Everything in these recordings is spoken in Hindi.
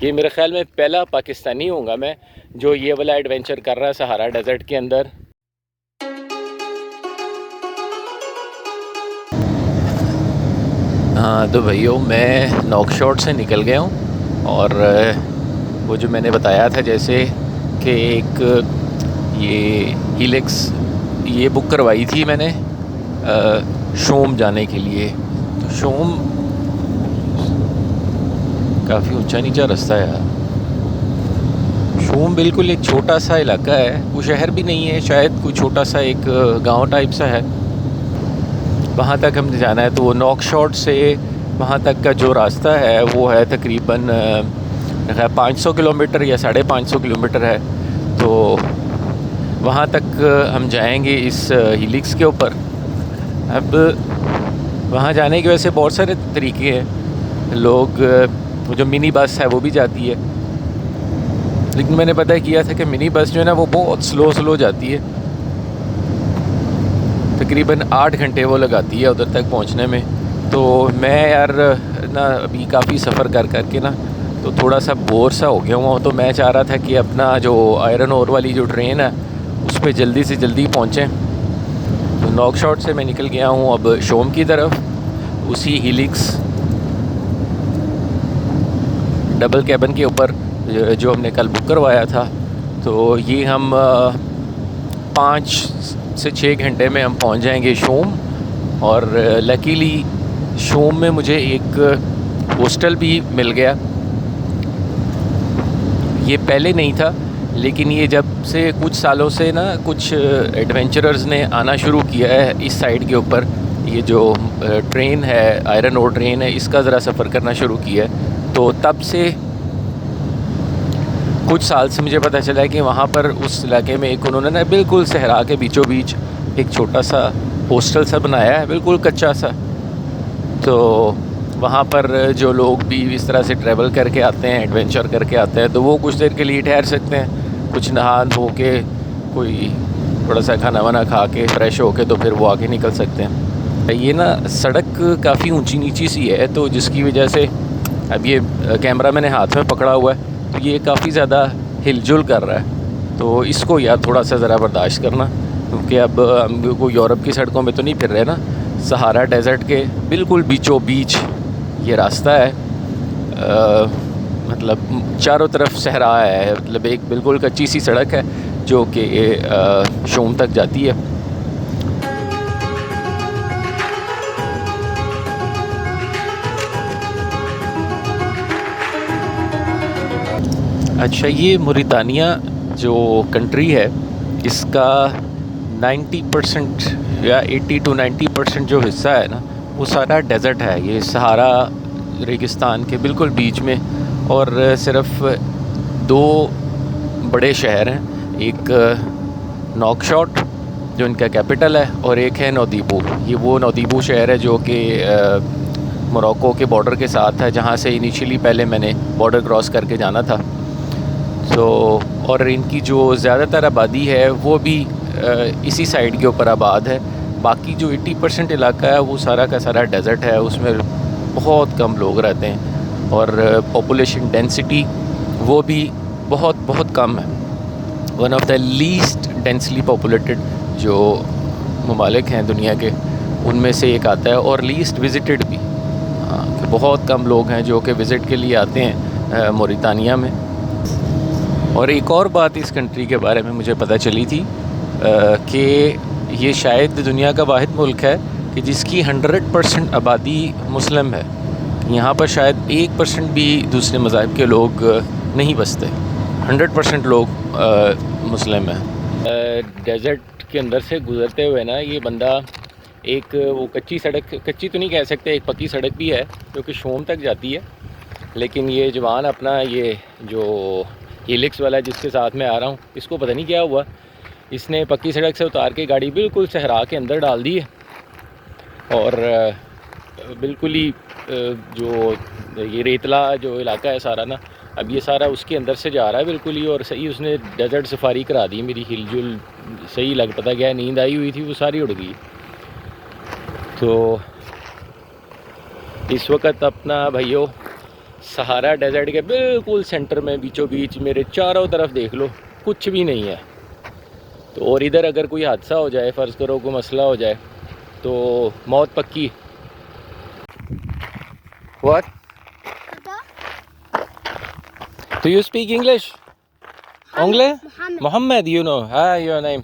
ये मेरे ख़्याल में पहला पाकिस्तानी होऊंगा मैं जो ये वाला एडवेंचर कर रहा है सहारा डेजर्ट के अंदर। हाँ तो भैया मैं नौकशॉट से निकल गया हूँ और वो जो मैंने बताया था जैसे कि एक ये हीलिक्स ये बुक करवाई थी मैंने शोम जाने के लिए। तो शोम काफ़ी ऊंचा नीचा रास्ता है यार। शोम बिल्कुल एक छोटा सा इलाका है, वो शहर भी नहीं है, शायद कोई छोटा सा एक गांव टाइप सा है। वहाँ तक हमने जाना है। तो नौकशॉट से वहाँ तक का जो रास्ता है वो है तकरीबन 500 किलोमीटर या 550 किलोमीटर है। तो वहाँ तक हम जाएंगे इस हीलिक्स के ऊपर। अब वहाँ जाने के वैसे बहुत सारे तरीके हैं। लोग जो मिनी बस है वो भी जाती है, लेकिन मैंने पता किया था कि मिनी बस जो है ना वो बहुत स्लो जाती है। तकरीबन 8 घंटे वो लगाती है उधर तक पहुंचने में। तो मैं यार ना अभी काफ़ी सफ़र कर के ना तो थोड़ा सा बोर सा हो गया हूँ। तो मैं चाह रहा था कि अपना जो आयरन ओर वाली जो ट्रेन है उस पर जल्दी से जल्दी पहुँचें। तो नौकशॉट से मैं निकल गया हूँ अब शोम की तरफ, उसी हीलिक्स डबल कैबिन के ऊपर जो हमने कल बुक करवाया था। तो ये हम 5 से 6 घंटे में हम पहुंच जाएंगे शोम। और लकीली शोम में मुझे एक हॉस्टल भी मिल गया। ये पहले नहीं था, लेकिन ये जब से कुछ सालों से ना कुछ एडवेंचरर्स ने आना शुरू किया है इस साइड के ऊपर, ये जो ट्रेन है आयरन ओर ट्रेन है इसका ज़रा सफ़र करना शुरू किया है। तो तब से कुछ साल से मुझे पता चला है कि वहाँ पर उस इलाके में एक उन्होंने ना बिल्कुल सहरा के बीचों बीच एक छोटा सा हॉस्टल सा बनाया है, बिल्कुल कच्चा सा। तो वहाँ पर जो लोग भी इस तरह से ट्रैवल करके आते हैं, एडवेंचर करके आते हैं, तो वो कुछ देर के लिए ठहर सकते हैं, कुछ नहा धो के कोई थोड़ा सा खाना वाना खा के फ्रेश हो के तो फिर वो आगे निकल सकते हैं। ये ना सड़क काफ़ी ऊंची नीची सी है, तो जिसकी वजह से अब ये कैमरा मैंने हाथ में पकड़ा हुआ है तो ये काफ़ी ज़्यादा हिलजुल कर रहा है। तो इसको यार थोड़ा सा ज़रा बर्दाश्त करना, क्योंकि अब हम को यूरोप की सड़कों में तो नहीं फिर रहे ना। सहारा डेजर्ट के बिल्कुल बीचों बीच ये रास्ता है। मतलब चारों तरफ सहरा है, मतलब एक बिल्कुल कच्ची सी सड़क है जो कि शोम तक जाती है। अच्छा, ये मोरितानिया जो कंट्री है इसका 90% या 80 to 90% जो हिस्सा है ना वो सारा डेजर्ट है। ये सहारा रेगिस्तान के बिल्कुल बीच में, और सिर्फ 2 बड़े शहर हैं, एक नौकशॉट जो इनका कैपिटल है और एक है नौदीबो। ये वो नौदीबो शहर है जो कि मोरक्को के बॉर्डर के साथ है, जहाँ से इनिशियली पहले मैंने बॉर्डर क्रॉस करके जाना था। तो और इनकी जो ज़्यादातर आबादी है वो भी इसी साइड के ऊपर आबाद है। बाकी जो 80% इलाका है वो सारा का सारा डेजर्ट है, उसमें बहुत कम लोग रहते हैं और पॉपुलेशन डेंसिटी वो भी बहुत कम है। One of the least densely populated जो ममालिक हैं दुनिया के उनमें से एक आता है, और लीस्ट विजिटेड भी। हाँ, बहुत कम लोग हैं जो कि विज़िट के लिए आते हैं मोरितानिया में। और एक और बात इस कंट्री के बारे में मुझे पता चली थी कि ये शायद दुनिया का वाहिद मुल्क है कि जिसकी 100% आबादी मुस्लिम है। यहाँ पर शायद 1% भी दूसरे मज़ाहब के लोग नहीं बसते, 100% लोग मुस्लिम हैं। डेजर्ट के अंदर से गुज़रते हुए ना ये बंदा एक वो कच्ची सड़क, कच्ची तो नहीं कह सकते, एक पक्की सड़क भी है जो कि शोम तक जाती है। लेकिन ये जवान अपना ये जो हीलिक्स वाला जिसके साथ में आ रहा हूँ, इसको पता नहीं क्या हुआ, इसने पक्की सड़क से उतार के गाड़ी बिल्कुल सहरा के अंदर डाल दी है। और बिल्कुल ही जो ये रेतला जो इलाका है सारा ना, अब ये सारा उसके अंदर से जा रहा है बिल्कुल ही। और सही उसने डेजर्ट सफारी करा दी मेरी, हिलजुल सही लग पता गया, नींद आई हुई थी वो सारी उड़ गई। तो इस वक्त अपना भाइयों सहारा डेजर्ट के बिल्कुल सेंटर में बीचों बीच मेरे चारों तरफ देख लो कुछ भी नहीं है। तो और इधर अगर कोई हादसा हो जाए, फ़र्ज़ करो कोई मसला हो जाए तो मौत पक्की। What? Do you speak English? English? Mohammed, you know. Your name.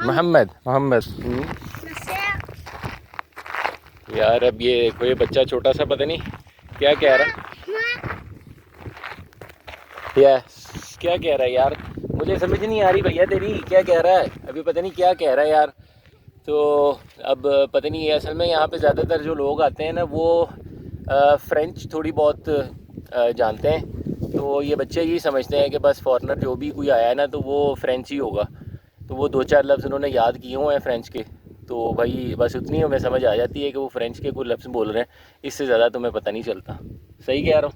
Mohammad. Mohammad. यार अब ये कोई बच्चा छोटा सा पता नहीं क्या कह रहा है। क्या कह रहा है यार, मुझे समझ नहीं आ रही भैया तेरी क्या कह रहा है, अभी पता नहीं क्या कह रहा है यार। तो अब पता नहीं, असल में यहाँ पे ज़्यादातर जो लोग आते हैं ना वो फ़्रेंच थोड़ी बहुत जानते हैं। तो ये बच्चे यही समझते हैं कि बस फॉरेनर जो भी कोई आया है ना तो वो फ़्रेंच ही होगा। तो वो 2-4 लफ्ज़ उन्होंने याद किए हुए हैं फ़्रेंच के, तो भाई बस उतनी हमें समझ आ जाती है कि वो फ़्रेंच के कोई लफ्ज़ बोल रहे हैं, इससे ज़्यादा तुम्हें पता नहीं चलता। सही कह रहा हूँ?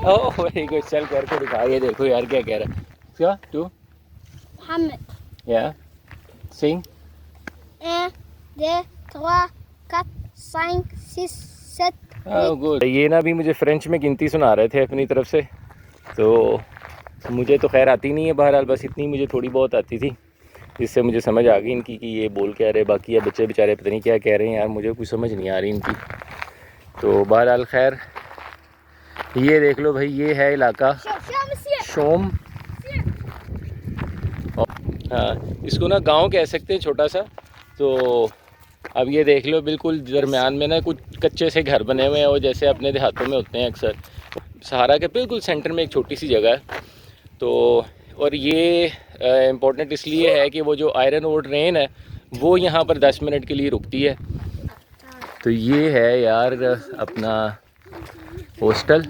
ओह वेरी गुड, चल करके दिखा। ये देखो यार क्या कह रहा है। क्या तू? मोहम्मद। या सिंग 1 2 3 4 5 6 7। गुड। ये ना भी मुझे फ्रेंच में गिनती सुना रहे थे अपनी तरफ से, तो मुझे तो खैर आती नहीं है, बहरहाल बस इतनी मुझे थोड़ी बहुत आती थी जिससे मुझे समझ आ गई इनकी कि ये बोल क्या रहे। बाकी ये बच्चे बेचारे पता नहीं क्या कह रहे हैं यार, मुझे कुछ समझ नहीं आ रही इनकी। तो बहरहाल खैर ये देख लो भाई, ये है इलाका शोम। हाँ, इसको ना गांव कह सकते हैं छोटा सा। तो अब ये देख लो बिल्कुल दरमियान में ना कुछ कच्चे से घर बने हुए हैं, और जैसे अपने देहातों में होते हैं अक्सर। सहारा के बिल्कुल सेंटर में एक छोटी सी जगह है। तो और ये इम्पोर्टेंट इसलिए है कि वो जो आयरन ओर ट्रेन है वो यहाँ पर 10 मिनट के लिए रुकती है। तो ये है यार अपना हॉस्टल।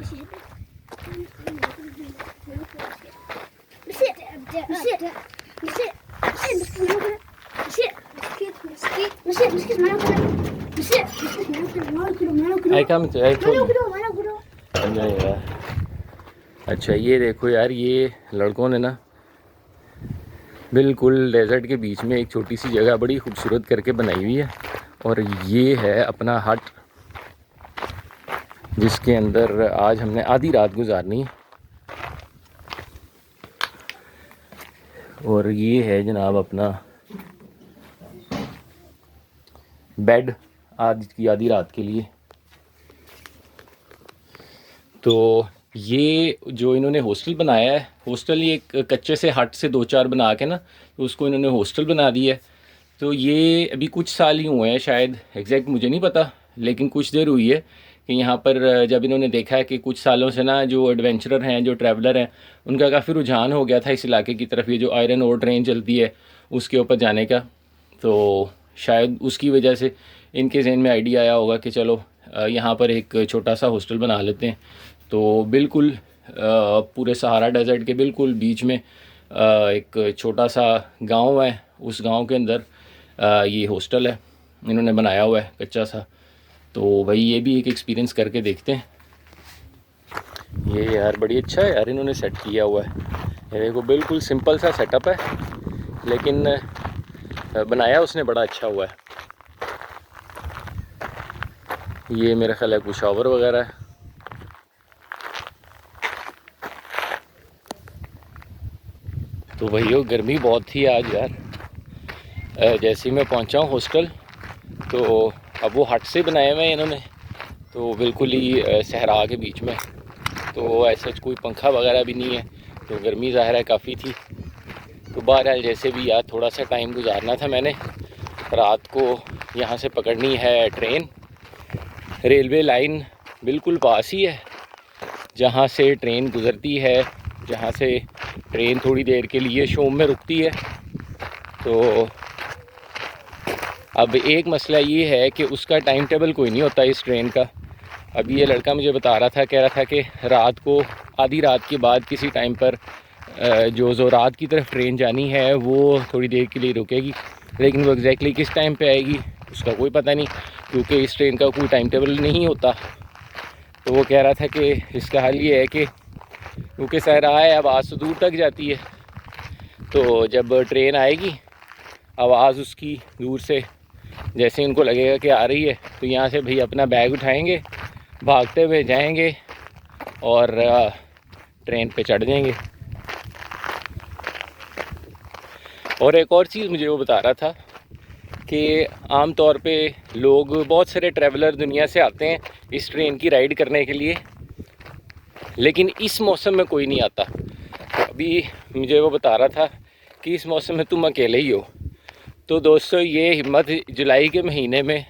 अच्छा ये देखो यार, ये लड़कों ने ना बिल्कुल डेजर्ट के बीच में एक छोटी सी जगह बड़ी खूबसूरत करके बनाई हुई है, और ये है अपना हट जिसके अंदर आज हमने आधी रात गुजारनी है। और ये है जनाब अपना बेड आज की आधी रात के लिए। तो ये जो इन्होंने हॉस्टल बनाया है, हॉस्टल ये एक कच्चे से हट से 2-4 बना के ना तो उसको इन्होंने हॉस्टल बना दिया है। तो ये अभी कुछ साल ही हुए हैं शायद, एग्जैक्ट मुझे नहीं पता, लेकिन कुछ देर हुई है कि यहाँ पर जब इन्होंने देखा है कि कुछ सालों से ना जो एडवेंचरर हैं, जो ट्रैवलर हैं, उनका काफ़ी रुझान हो गया था इस इलाके की तरफ, ये जो आयरन ओर ट्रेन चलती है उसके ऊपर जाने का। तो शायद उसकी वजह से इनके जहन में आइडिया आया होगा कि चलो यहाँ पर एक छोटा सा हॉस्टल बना लेते हैं। तो बिल्कुल पूरे सहारा डेजर्ट के बिल्कुल बीच में एक छोटा सा गांव है, उस गांव के अंदर ये हॉस्टल है इन्होंने बनाया हुआ है कच्चा सा। तो भाई ये भी एक एक्सपीरियंस करके देखते हैं। ये यार बड़ी अच्छा है यार, इन्होंने सेट किया हुआ है। ये देखो बिल्कुल सिंपल सा सेटअप है, लेकिन बनाया उसने बड़ा अच्छा हुआ है। ये मेरा ख्याल है कुछ शावर वगैरह है। तो भैया गर्मी बहुत थी आज यार। जैसे ही मैं पहुंचा हूँ हॉस्टल, तो अब वो हट से बनाए हुए हैं इन्होंने, तो बिल्कुल ही सहरा के बीच में, तो ऐसा कोई पंखा वगैरह भी नहीं है, तो गर्मी ज़ाहिर है काफ़ी थी। तो बहरहाल जैसे भी यार थोड़ा सा टाइम गुजारना था मैंने। रात को यहाँ से पकड़नी है ट्रेन, रेलवे लाइन बिल्कुल पास ही है जहाँ से ट्रेन गुज़रती है, जहाँ से ट्रेन थोड़ी देर के लिए शोम में रुकती है। तो अब एक मसला ये है कि उसका टाइम टेबल कोई नहीं होता इस ट्रेन का। अभी ये लड़का मुझे बता रहा था, कह रहा था कि रात को आधी रात के बाद किसी टाइम पर जो रात की तरफ ट्रेन जानी है वो थोड़ी देर के लिए रुकेगी, लेकिन वो एग्जैक्टली किस टाइम पे आएगी उसका कोई पता नहीं, क्योंकि इस ट्रेन का कोई टाइम टेबल नहीं होता। तो वो कह रहा था कि इसका हल ये है कि क्योंकि सहरा है अब आज से दूर तक जाती है, तो जब ट्रेन आएगी आवाज़ उसकी दूर से जैसे उनको लगेगा कि आ रही है तो यहाँ से भाई अपना बैग उठाएंगे, भागते हुए जाएंगे और ट्रेन पे चढ़ जाएंगे। और एक और चीज़ मुझे वो बता रहा था कि आम तौर पे लोग, बहुत सारे ट्रैवलर दुनिया से आते हैं इस ट्रेन की राइड करने के लिए, लेकिन इस मौसम में कोई नहीं आता। अभी मुझे वो बता रहा था कि इस मौसम में तुम अकेले ही हो। तो दोस्तों, ये हिम्मत जुलाई के महीने में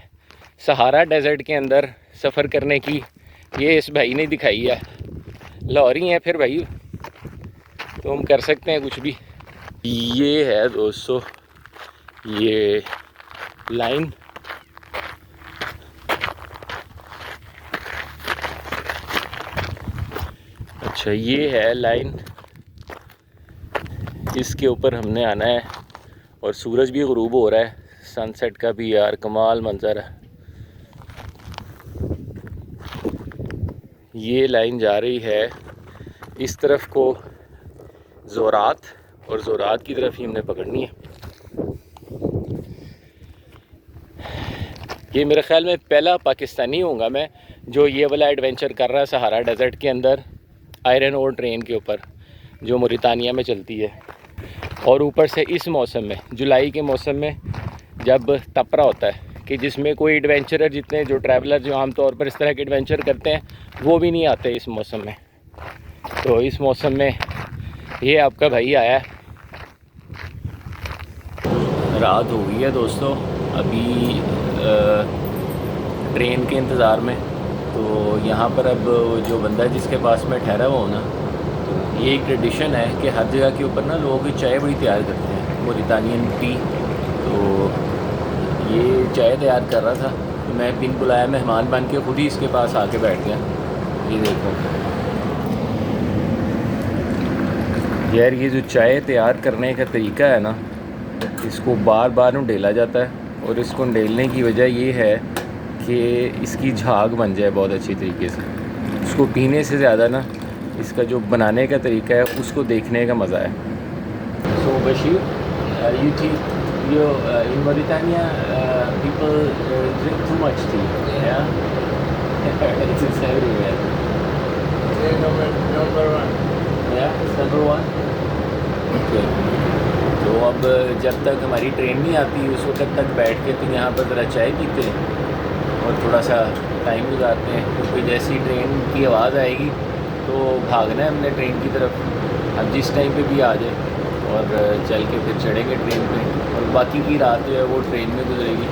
सहारा डेजर्ट के अंदर सफ़र करने की ये इस भाई ने दिखाई है। लाहौरी हैं फिर भाई, तो हम कर सकते हैं कुछ भी। ये है दोस्तों ये लाइन, अच्छा ये है लाइन, इसके ऊपर हमने आना है। और सूरज भी ग़ुरूब हो रहा है, सनसेट का भी यार कमाल मंजर है। ये लाइन जा रही है इस तरफ को ज़ोरात, और ज़ोरात की तरफ ही हमने पकड़नी है। ये मेरे ख़्याल में पहला पाकिस्तानी होऊंगा मैं जो ये वाला एडवेंचर कर रहा है सहारा डेजर्ट के अंदर आयरन ओर ट्रेन के ऊपर, जो मोरितानिया में चलती है। और ऊपर से इस मौसम में, जुलाई के मौसम में, जब तपरा होता है कि जिसमें कोई एडवेंचरर, जितने जो ट्रैवलर जो आमतौर पर इस तरह के एडवेंचर करते हैं वो भी नहीं आते इस मौसम में। तो इस मौसम में ये आपका भाई आया है। रात हो गई है दोस्तों, अभी ट्रेन के इंतज़ार में। तो यहाँ पर अब जो बंदा है जिसके पास मैं ठहरा हुआ हूँ ना, तो ये एक ट्रेडिशन है कि हर जगह के ऊपर ना लोग चाय बड़ी तैयार करते हैं, मोरितानियन टी। तो ये चाय तैयार कर रहा था तो मैं बिन बुलाया मेहमान बन के खुद ही इसके पास आके बैठ गया। ये देखो यार, ये जो चाय तैयार करने का तरीका है ना, इसको बार बार उंडेला जाता है। और इसको उंडेलने की वजह ये है कि इसकी झाग बन जाए बहुत अच्छी तरीके से। इसको पीने से ज़्यादा ना इसका जो बनाने का तरीका है उसको देखने का मज़ा है। सो Bashir, you think in Mauritania people drink too much tea, yeah? It's everywhere. Number one. Yeah, it's number one. Okay. तो अब जब तक हमारी ट्रेन नहीं आती उस वक्त तक बैठ के तो यहाँ पर ज़रा चाय पीते हैं और थोड़ा सा टाइम गुजारते हैं, क्योंकि जैसी ट्रेन की आवाज़ आएगी तो भागना है हमने ट्रेन की तरफ। अब जिस टाइम पे भी आ जाए और चल के फिर चढ़ेंगे ट्रेन पे, और बाकी की रात जो है वो ट्रेन में गुजरेगी।